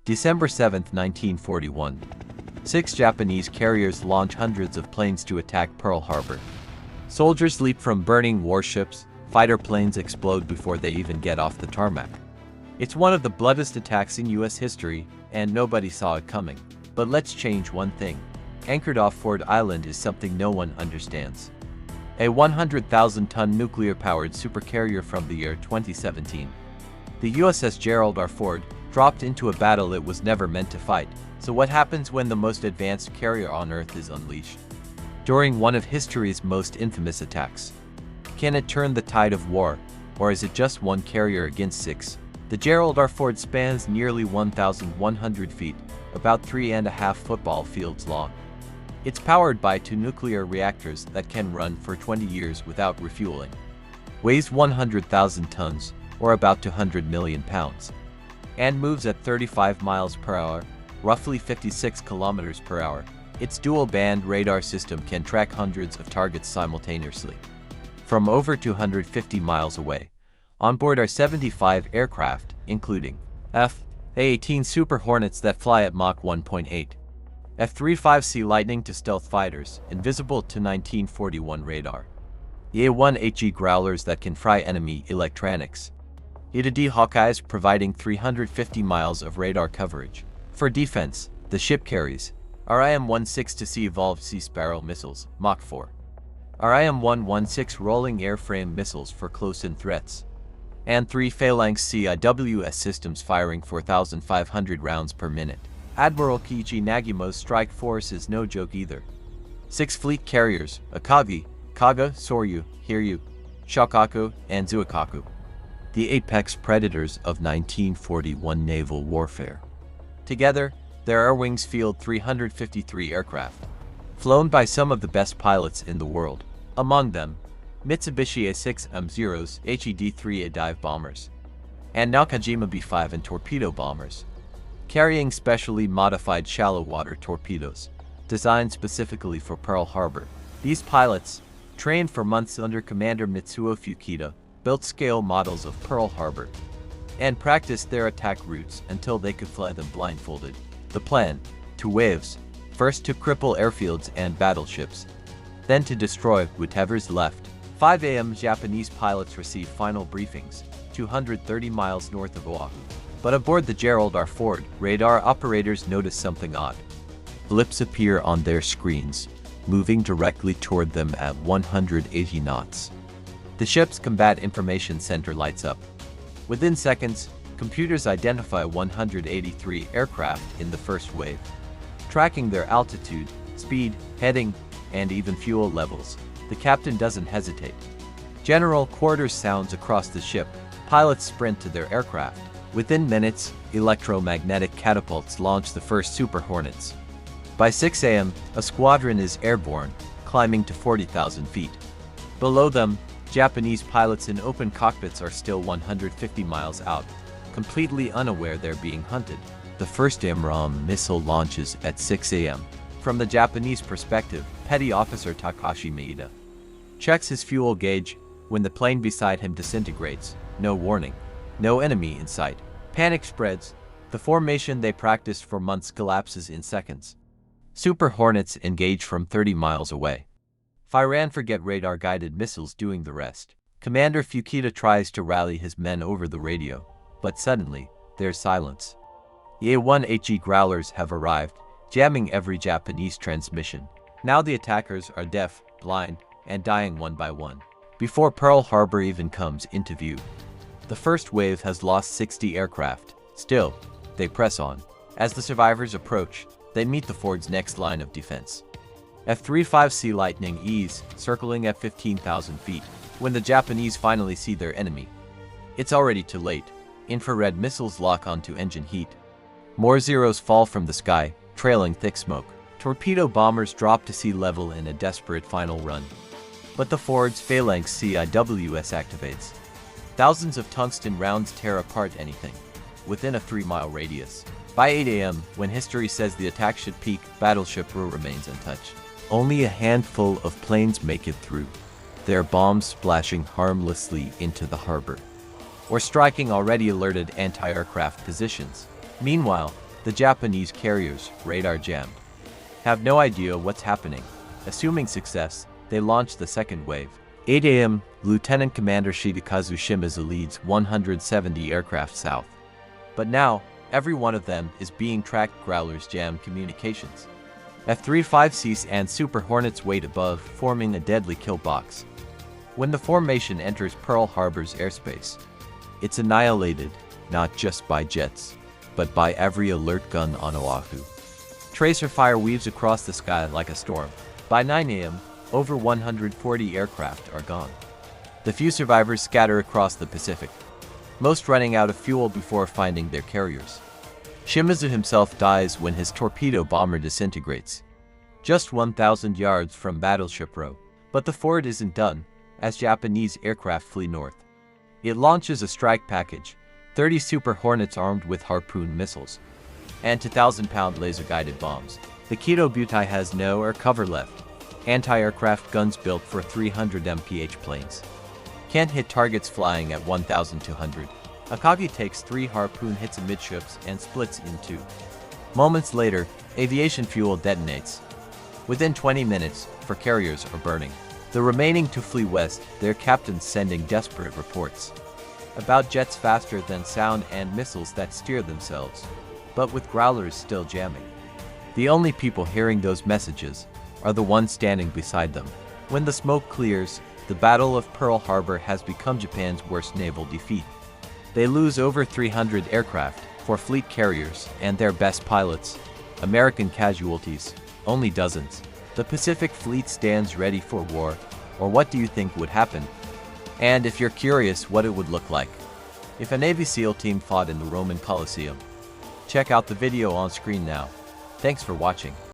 December 7, 1941. 6 Japanese carriers launch hundreds of planes to attack Pearl Harbor. Soldiers leap from burning warships, fighter planes explode before they even get off the tarmac. It's one of the bloodiest attacks in US history, and nobody saw it coming. But let's change one thing. Anchored off Ford Island is something no one understands. A 100,000-ton nuclear-powered supercarrier from the year 2017. The USS Gerald R. Ford dropped into a battle it was never meant to fight. So what happens when the most advanced carrier on Earth is unleashed? During one of history's most infamous attacks. Can it turn the tide of war, or is it just one carrier against 6? The Gerald R. Ford spans nearly 1,100 feet, about 3.5 football fields long. It's powered by 2 nuclear reactors that can run for 20 years without refueling. Weighs 100,000 tons, or about 200 million pounds. And moves at 35 miles per hour, roughly 56 kilometers per hour. Its dual-band radar system can track hundreds of targets simultaneously. From over 250 miles away. On board are 75 aircraft, including F-A-18 Super Hornets that fly at Mach 1.8. F-35C Lightning to stealth fighters, invisible to 1941 radar. A-1HE Growlers that can fry enemy electronics. A-D Hawkeyes providing 350 miles of radar coverage. For defense, the ship carries RIM-162C Evolved Sea Sparrow missiles, Mach 4. RIM-116 Rolling Airframe missiles for close-in threats. And 3 Phalanx CIWS systems firing 4,500 rounds per minute. Admiral Kiichi Nagima's strike force is no joke either. 6 fleet carriers, Akagi, Kaga, Soryu, Hiryu, Shokaku, and Zuikaku. The apex predators of 1941 naval warfare. Together, their air wings field 353 aircraft, flown by some of the best pilots in the world. Among them, Mitsubishi A6M0s, HED-3A dive bombers, and Nakajima B-5 and torpedo bombers, carrying specially modified shallow water torpedoes, designed specifically for Pearl Harbor. These pilots, trained for months under Commander Mitsuo Fukita, built scale models of Pearl Harbor, and practiced their attack routes until they could fly them blindfolded. The plan: 2 waves, first to cripple airfields and battleships, then to destroy whatever's left. 5 a.m. Japanese pilots receive final briefings, 230 miles north of Oahu. But aboard the Gerald R. Ford, radar operators notice something odd. Blips appear on their screens, moving directly toward them at 180 knots. The ship's Combat Information Center lights up. Within seconds, computers identify 183 aircraft in the first wave, tracking their altitude, speed, heading, and even fuel levels. The captain doesn't hesitate. General quarters sounds across the ship. Pilots sprint to their aircraft. Within minutes, electromagnetic catapults launch the first Super Hornets. By 6 a.m., a squadron is airborne, climbing to 40,000 feet. Below them, Japanese pilots in open cockpits are still 150 miles out, completely unaware they're being hunted. The first AMRAAM missile launches at 6 a.m. From the Japanese perspective, Petty Officer Takashi Maeda checks his fuel gauge when the plane beside him disintegrates. No warning. No enemy in sight. Panic spreads. The formation they practiced for months collapses in seconds. Super Hornets engage from 30 miles away. Firan forget radar-guided missiles doing the rest. Commander Fukita tries to rally his men over the radio, but suddenly, there's silence. The A-1HE Growlers have arrived, jamming every Japanese transmission. Now the attackers are deaf, blind, and dying one by one, before Pearl Harbor even comes into view. The first wave has lost 60 aircraft. Still, they press on. As the survivors approach, they meet the Ford's next line of defense. F-35C Lightning E's, circling at 15,000 feet. When the Japanese finally see their enemy, it's already too late. Infrared missiles lock onto engine heat. More Zeros fall from the sky, trailing thick smoke. Torpedo bombers drop to sea level in a desperate final run. But the Ford's Phalanx CIWS activates. Thousands of tungsten rounds tear apart anything within a 3-mile radius. By 8 a.m., when history says the attack should peak, Battleship Rue remains untouched. Only a handful of planes make it through, their bombs splashing harmlessly into the harbor, or striking already alerted anti-aircraft positions. Meanwhile, The Japanese carriers, radar jammed, have no idea what's happening. Assuming success, they launch the second wave. 8 a.m., Lieutenant Commander Shitakazu Shimizu leads 170 aircraft south. But now, every one of them is being tracked. Growlers jam communications. F-35Cs and Super Hornets wait above, forming a deadly kill box. When the formation enters Pearl Harbor's airspace, it's annihilated, not just by jets, but by every alert gun on Oahu. Tracer fire weaves across the sky like a storm. By 9 a.m., over 140 aircraft are gone. The few survivors scatter across the Pacific, most running out of fuel before finding their carriers. Shimizu himself dies when his torpedo bomber disintegrates, just 1,000 yards from Battleship Row. But the fort isn't done, as Japanese aircraft flee north. It launches a strike package, 30 Super Hornets armed with harpoon missiles, and 2,000-pound laser-guided bombs. The Kido Butai has no air cover left. Anti-aircraft guns built for 300 mph planes can't hit targets flying at 1,200. Akagi takes 3 harpoon hits amidships and splits in 2. Moments later, aviation fuel detonates. Within 20 minutes, 4 carriers are burning. The remaining 2 flee west, their captains sending desperate reports about jets faster than sound and missiles that steer themselves, but with growlers still jamming. The only people hearing those messages are the ones standing beside them. When the smoke clears, the Battle of Pearl Harbor has become Japan's worst naval defeat. They lose over 300 aircraft, 4 fleet carriers, and their best pilots. American casualties, only dozens. The Pacific Fleet stands ready for war, or what do you think would happen? And if you're curious what it would look like if a Navy SEAL team fought in the Roman Colosseum, check out the video on screen now. Thanks for watching.